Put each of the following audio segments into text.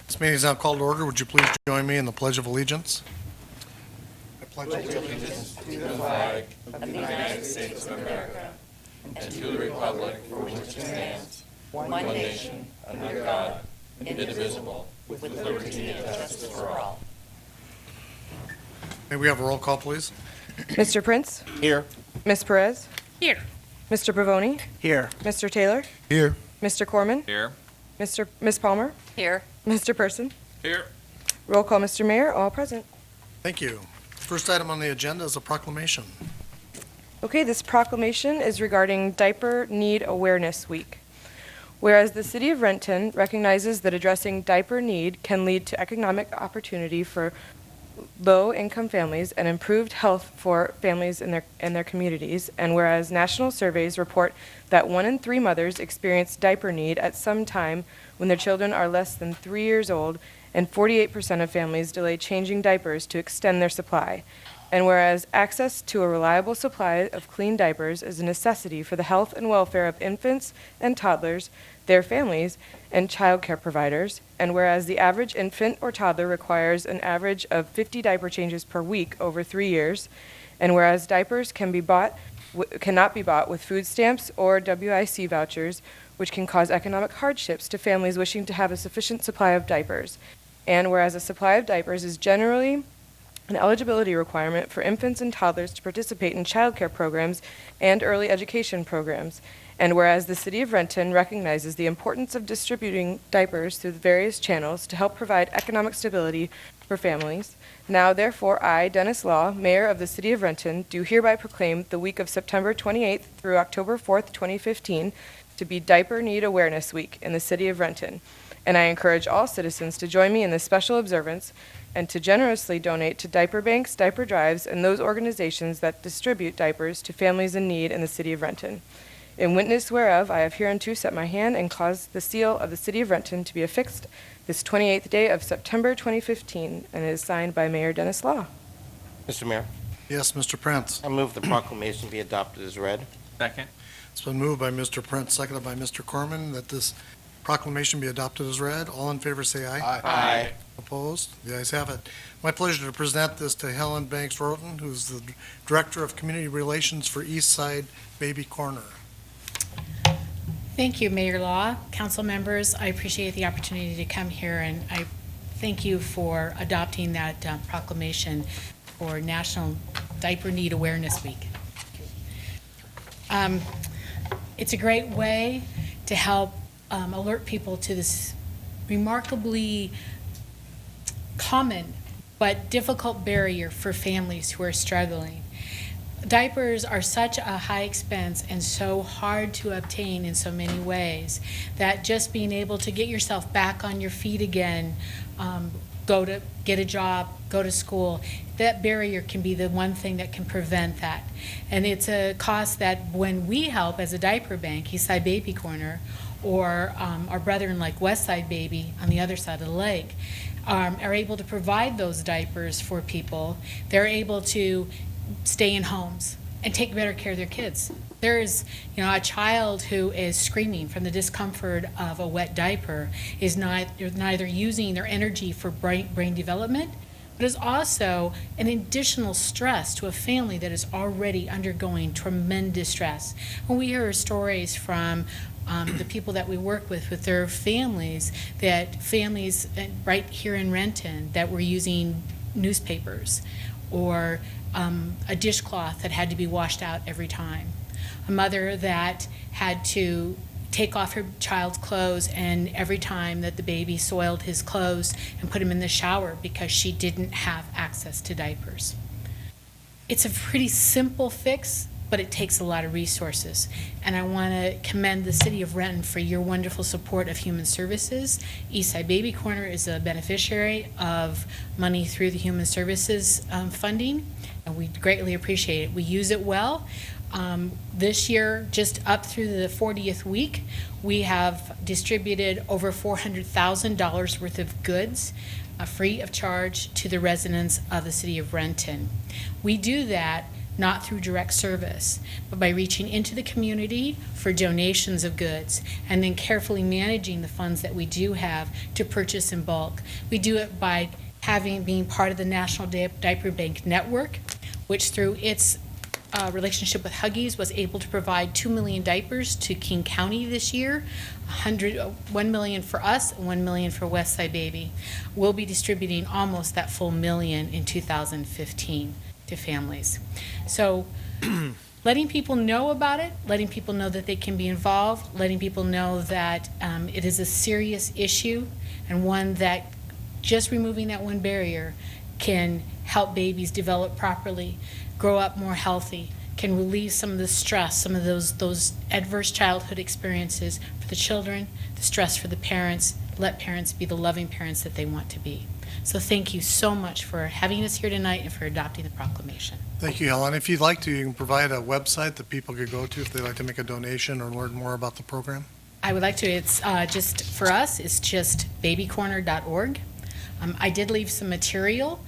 This meeting is now called to order. Would you please join me in the Pledge of Allegiance? I pledge allegiance to the flag of the United States of America and to the republic for which it stands, one nation, under God, indivisible, with liberty and justice for all. May we have a roll call, please? Mr. Prince? Here. Ms. Perez? Here. Mr. Bravoni? Here. Mr. Taylor? Here. Mr. Corman? Here. Ms. Palmer? Here. Mr. Person? Here. Roll call, Mr. Mayor, all present. Thank you. First item on the agenda is a proclamation. Okay, this proclamation is regarding Diaper Need Awareness Week. Whereas the City of Renton recognizes that addressing diaper need can lead to economic opportunity for low-income families and improved health for families in their communities, and whereas national surveys report that 1 in 3 mothers experience diaper need at some time when their children are less than 3 years old, and 48% of families delay changing diapers to extend their supply. And whereas access to a reliable supply of clean diapers is a necessity for the health and welfare of infants and toddlers, their families, and child care providers, and whereas the average infant or toddler requires an average of 50 diaper changes per week over 3 years, and whereas diapers cannot be bought with food stamps or WIC vouchers, which can cause economic hardships to families wishing to have a sufficient supply of diapers, and whereas a supply of diapers is generally an eligibility requirement for infants and toddlers to participate in child care programs and early education programs. And whereas the City of Renton recognizes the importance of distributing diapers through the various channels to help provide economic stability for families, now therefore I, Dennis Law, Mayor of the City of Renton, do hereby proclaim the week of September 28th through October 4th, 2015 to be Diaper Need Awareness Week in the City of Renton. And I encourage all citizens to join me in this special observance and to generously donate to diaper banks, diaper drives, and those organizations that distribute diapers to families in need in the City of Renton. In witness whereof, I have hereunto set my hand and caused the seal of the City of Renton to be affixed this 28th day of September 2015, and it is signed by Mayor Dennis Law. Mr. Mayor, Yes, Mr. Prince. I move the proclamation be adopted as read. Second. It's been moved by Mr. Prince, seconded by Mr. Corman, that this proclamation be adopted as read. All in favor say aye. Aye. Opposed? The ayes have it. My pleasure to present this to Helen Banks-Roten, who's the Director of Community Relations for East Side Baby Corner. Thank you, Mayor Law, council members. I appreciate the opportunity to come here, and I thank you for adopting that proclamation for National Diaper Need Awareness Week. It's a great way to help alert people to this remarkably common but difficult barrier for families who are struggling. Diapers are such a high expense and so hard to obtain in so many ways that just being able to get yourself back on your feet again, go to get a job, go to school, that barrier can be the one thing that can prevent that. And it's a cost that when we help as a diaper bank, Eastside Baby Corner, or our brethren like Westside Baby on the other side of the lake, are able to provide those diapers for people, they're able to stay in homes and take better care of their kids. There is, a child who is screaming from the discomfort of a wet diaper is neither using their energy for brain development, but is also an additional stress to a family that is already undergoing tremendous stress. When we hear stories from the people that we work with their families, right here in Renton that were using newspapers or a dishcloth that had to be washed out every time. A mother that had to take off her child's clothes and every time that the baby soiled his clothes and put him in the shower because she didn't have access to diapers. It's a pretty simple fix, but it takes a lot of resources. And I want to commend the City of Renton for your wonderful support of Human Services. Eastside Baby Corner is a beneficiary of money through the Human Services funding, and we greatly appreciate it. We use it well. This year, just up through the 40th week, we have distributed over $400,000 worth of goods free of charge to the residents of the City of Renton. We do that not through direct service, but by reaching into the community for donations of goods, and then carefully managing the funds that we do have to purchase in bulk. We do it by being part of the National Diaper Bank Network, which through its relationship with Huggies was able to provide 2 million diapers to King County this year, 1 million for us, and 1 million for Westside Baby. We'll be distributing almost that full million in 2015 to families. So letting people know about it, letting people know that they can be involved, letting people know that it is a serious issue and one that just removing that one barrier can help babies develop properly, grow up more healthy, can relieve some of the stress, some of those adverse childhood experiences for the children, the stress for the parents, let parents be the loving parents that they want to be. So thank you so much for having us here tonight and for adopting the proclamation. Thank you, Helen. If you'd like to, you can provide a website that people could go to if they'd like to make a donation or learn more about the program. I would like to, it's just, for us, it's just babycorner.org. I did leave some material,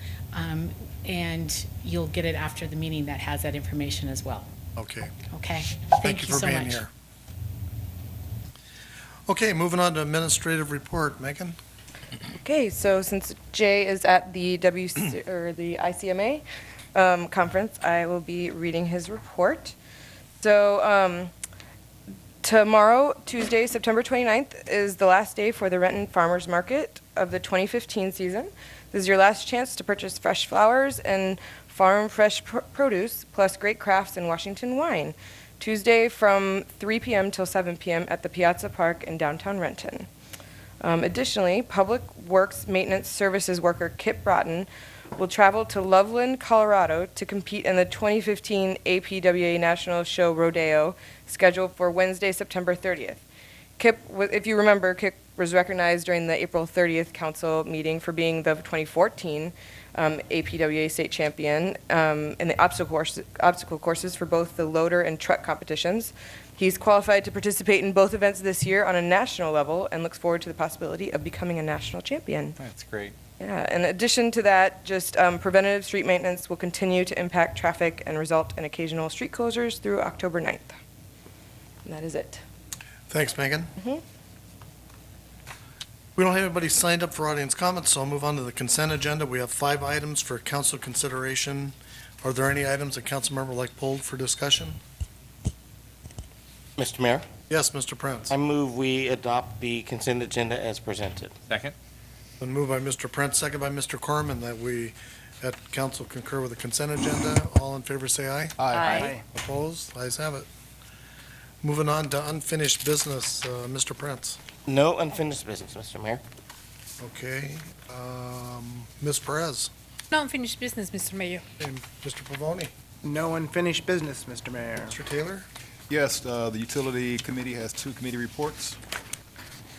and you'll get it after the meeting that has that information as well. Okay. Okay? Thank you for so being much. here. Okay, moving on to administrative report. Megan? Okay, so since Jay is at the or the ICMA conference, I will be reading his report. So tomorrow, Tuesday, September 29th, is the last day for the Renton Farmers Market of the 2015 season. This is your last chance to purchase fresh flowers and farm fresh produce, plus great crafts and Washington wine. Tuesday from 3 p.m. till 7 p.m. at the Piazza Park in downtown Renton. Additionally, Public Works Maintenance Services worker Kip Broughton will travel to Loveland, Colorado to compete in the 2015 APWA National Show Rodeo, scheduled for Wednesday, September 30th. Kip, if you remember, Kip was recognized during the April 30th council meeting for being the 2014 APWA state champion in the obstacle courses for both the loader and truck competitions. He's qualified to participate in both events this year on a national level and looks forward to the possibility of becoming a national champion. That's great. Yeah, in addition to that, just preventative street maintenance will continue to impact traffic and result in occasional street closures through October 9th. And that is it. Thanks, Megan. Mhm. We don't have anybody signed up for audience comments, so I'll move on to the consent agenda. We have 5 items for council consideration. Are there any items a council member would like pulled for discussion? Mr. Mayor, Yes, Mr. Prince. I move we adopt the consent agenda as presented. Second? Been moved by Mr. Prince, second by Mr. Corman, that we at council concur with the consent agenda. All in favor say aye. Aye. Opposed? Ayes have it. Moving on to unfinished business, Mr. Prince. No unfinished business, Mr. Mayor. Okay. Ms. Perez. No unfinished business, Mr. Mayor. And Mr. Pavoni. No unfinished business, Mr. Mayor. Mr. Taylor. Yes, the Utility Committee has 2 committee reports.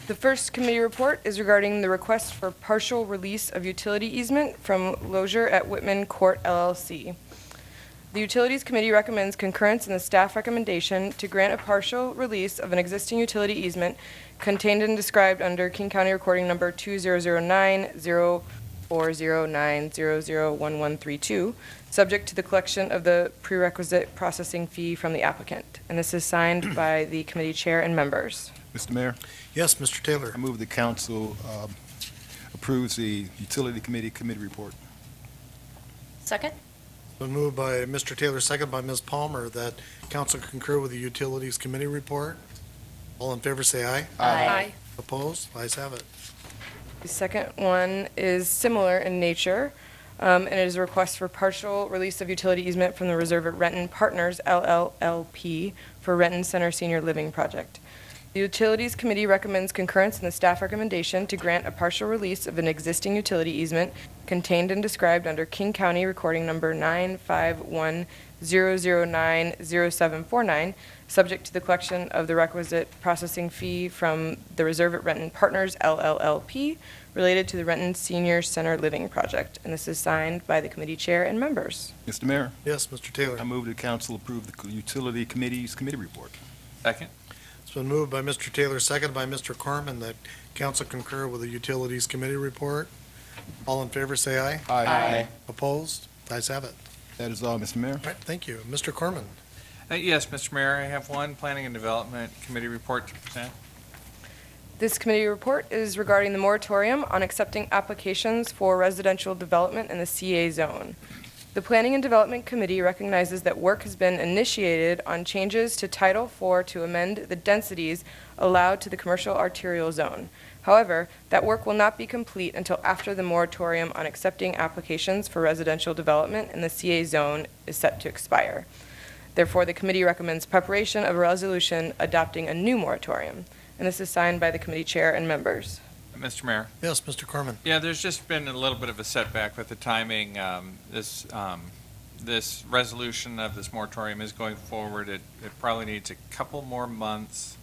The first committee report is regarding the request for partial release of utility easement from Lozier at Whitman Court LLC. The Utilities Committee recommends concurrence in the staff recommendation to grant a partial release of an existing utility easement contained and described under King County Recording Number 2009-0409001132, subject to the collection of the prerequisite processing fee from the applicant. And this is signed by the committee chair and members. Mr. Mayor, Yes, Mr. Taylor. I move the council approves the Utility Committee report. Second? Been moved by Mr. Taylor, second by Ms. Palmer, that council concur with the Utilities Committee report. All in favor say aye. Aye. Opposed? Ayes have it. The second one is similar in nature, and it is a request for partial release of utility easement from the reserve at Renton Partners LLLP for Renton Center Senior Living Project. The Utilities Committee recommends concurrence in the staff recommendation to grant a partial release of an existing utility easement contained and described under King County Recording Number 951-009-0749, subject to the collection of the requisite processing fee from the reserve at Renton Partners LLLP related to the Renton Senior Center Living Project. And this is signed by the committee chair and members. Mr. Mayor, Yes, Mr. Taylor. I move the council approve the Utility Committee's committee report. Second? It's been moved by Mr. Taylor, second by Mr. Corman, that council concur with the Utilities Committee report. All in favor say aye. Aye. Opposed? Ayes have it. That is all, Mr. Mayor. All right, thank you. Mr. Corman. Yes, Mr. Mayor, I have one Planning and Development Committee report to present. This committee report is regarding the moratorium on accepting applications for residential development in the CA zone. The Planning and Development Committee recognizes that work has been initiated on changes to Title IV to amend the densities allowed to the commercial arterial zone. However, that work will not be complete until after the moratorium on accepting applications for residential development in the CA zone is set to expire. Therefore, the committee recommends preparation of a resolution adopting a new moratorium, and this is signed by the committee chair and members. Mr. Mayor. Yes, Mr. Corman. Yeah, there's just been a little bit of a setback with the timing. This resolution of this moratorium is going forward. It probably needs a couple more months.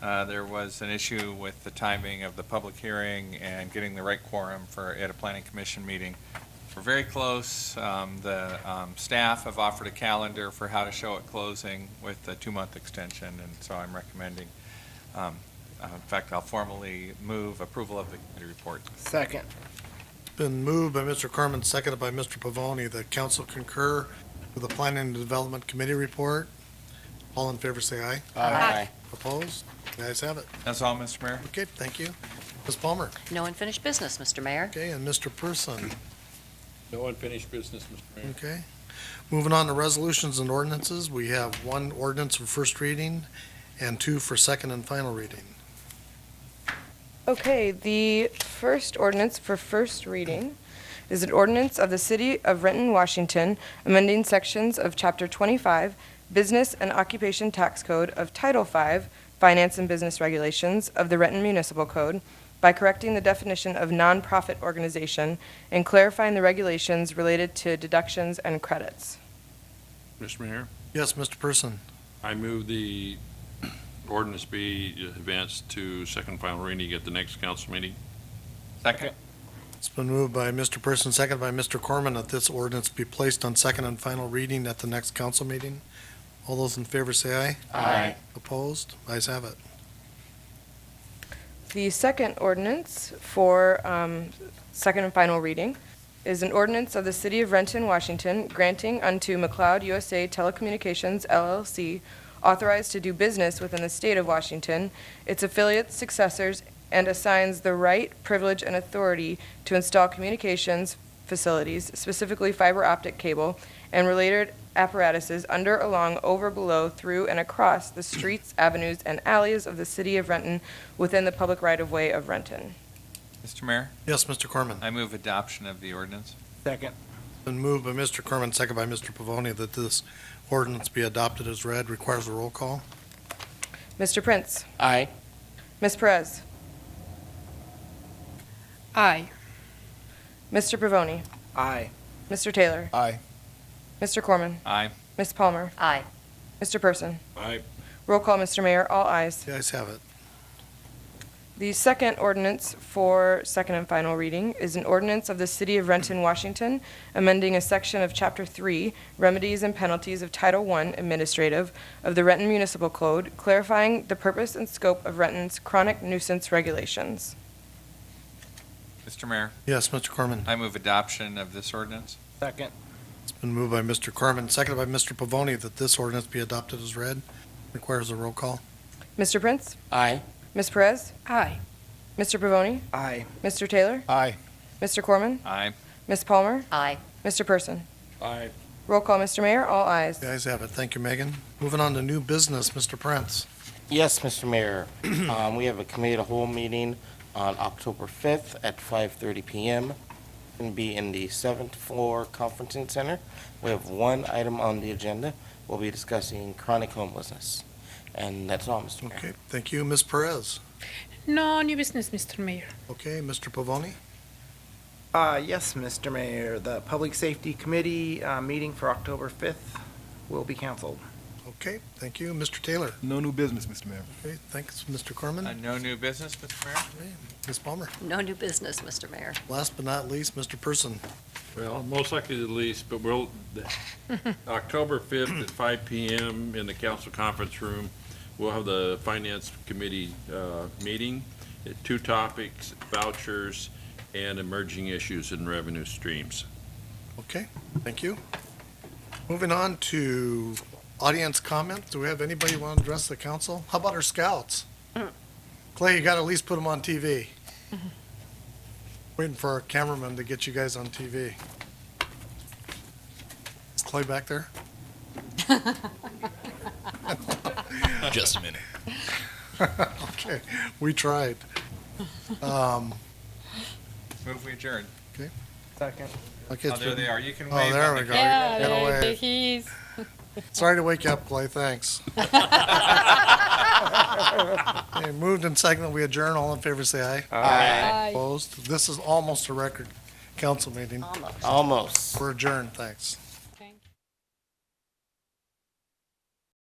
There was an issue with the timing of the public hearing and getting the right quorum at a planning commission meeting. We're very close. The staff have offered a calendar for how to show it closing with a 2-month extension, and so I'm recommending, in fact, I'll formally move approval of the committee report. Second. Been moved by Mr. Corman, seconded by Mr. Pavoni, that council concur with the Planning and Development Committee report. All in favor, say aye. Aye. Opposed? The ayes have it. That's all, Mr. Mayor. Okay, thank you. Ms. Palmer. No unfinished business, Mr. Mayor. Okay, and Mr. Person. No unfinished business, Mr. Mayor. Okay. Moving on to resolutions and ordinances, we have 1 ordinance for first reading and 2 for second and final reading. Okay, the first ordinance for first reading is an ordinance of the City of Renton, Washington, amending sections of Chapter 25, Business and Occupation Tax Code of Title V, Finance and Business Regulations of the Renton Municipal Code by correcting the definition of nonprofit organization and clarifying the regulations related to deductions and credits. Mr. Mayor, Yes, Mr. Person. I move the ordinance be advanced to second final reading at the next council meeting. Second. It's been moved by Mr. Person, seconded by Mr. Corman, that this ordinance be placed on second and final reading at the next council meeting. All those in favor say aye. Aye. Opposed? Ayes have it. The second ordinance for second and final reading is an ordinance of the City of Renton, Washington, granting unto McLeod USA Telecommunications LLC authorized to do business within the state of Washington, its affiliates, successors, and assigns the right, privilege, and authority to install communications facilities, specifically fiber optic cable, and related apparatuses under, along, over, below, through, and across the streets, avenues, and alleys of the City of Renton within the public right-of-way of Renton. Mr. Mayor, Yes, Mr. Corman. I move adoption of the ordinance. Second. Been moved by Mr. Corman, seconded by Mr. Pavoni, that this ordinance be adopted as read. Requires a roll call. Mr. Prince? Aye. Ms. Perez? Aye. Mr. Pavoni? Aye. Mr. Taylor? Aye. Mr. Corman? Aye. Ms. Palmer? Aye. Mr. Person? Aye. Roll call, Mr. Mayor. All ayes. The ayes have it. The second ordinance for second and final reading is an ordinance of the City of Renton, Washington, amending a section of Chapter 3, Remedies and Penalties of Title I Administrative of the Renton Municipal Code, clarifying the purpose and scope of Renton's chronic nuisance regulations. Mr. Mayor, Yes, Mr. Corman. I move adoption of this ordinance. Second. It's been moved by Mr. Corman, seconded by Mr. Pavoni, that this ordinance be adopted as read. Requires a roll call. Mr. Prince? Aye. Ms. Perez? Aye. Mr. Pavoni? Aye. Mr. Taylor? Aye. Mr. Corman? Aye. Ms. Palmer? Aye. Mr. Person? Aye. Roll call, Mr. Mayor. All ayes. The ayes have it. Thank you, Megan. Moving on to new business, Mr. Prince. Yes, Mr. Mayor. We have a committee of the whole meeting on October 5th at 5:30 PM. Going to be in the 7th floor conferencing center. We have one item on the agenda. We'll be discussing chronic homelessness. And that's all, Mr. Mayor. Okay, thank you. Ms. Perez. No new business, Mr. Mayor. Okay, Mr. Pavoni. Yes, Mr. Mayor, the Public Safety Committee meeting for October 5th will be canceled. Okay, thank you. Mr. Taylor. No new business, Mr. Mayor. Okay, thanks, Mr. Corman. No new business, Mr. Mayor? Okay, Ms. Palmer. No new business, Mr. Mayor. Last but not least, Mr. Person. Well, most likely the least, but October 5th at 5 PM in the council conference room, we'll have the Finance Committee meeting. 2 topics, vouchers and emerging issues in revenue streams. Okay, thank you. Moving on to audience comments. Do we have anybody want to address the council? How about our scouts? Clay, you got to at least put them on TV. Waiting for our cameraman to get you guys on TV. Is Clay back there? Just a minute. Okay, we tried. Move we adjourn. Second. Okay, Oh, there they are. You can Oh, wave. there on we the go. camera. Get away. he's. Sorry to wake you up, Clay, thanks. Okay, moved and seconded, we adjourn. All in favor, say aye. Aye. Opposed? This is almost a record council meeting. Almost. Almost. We're adjourned, thanks.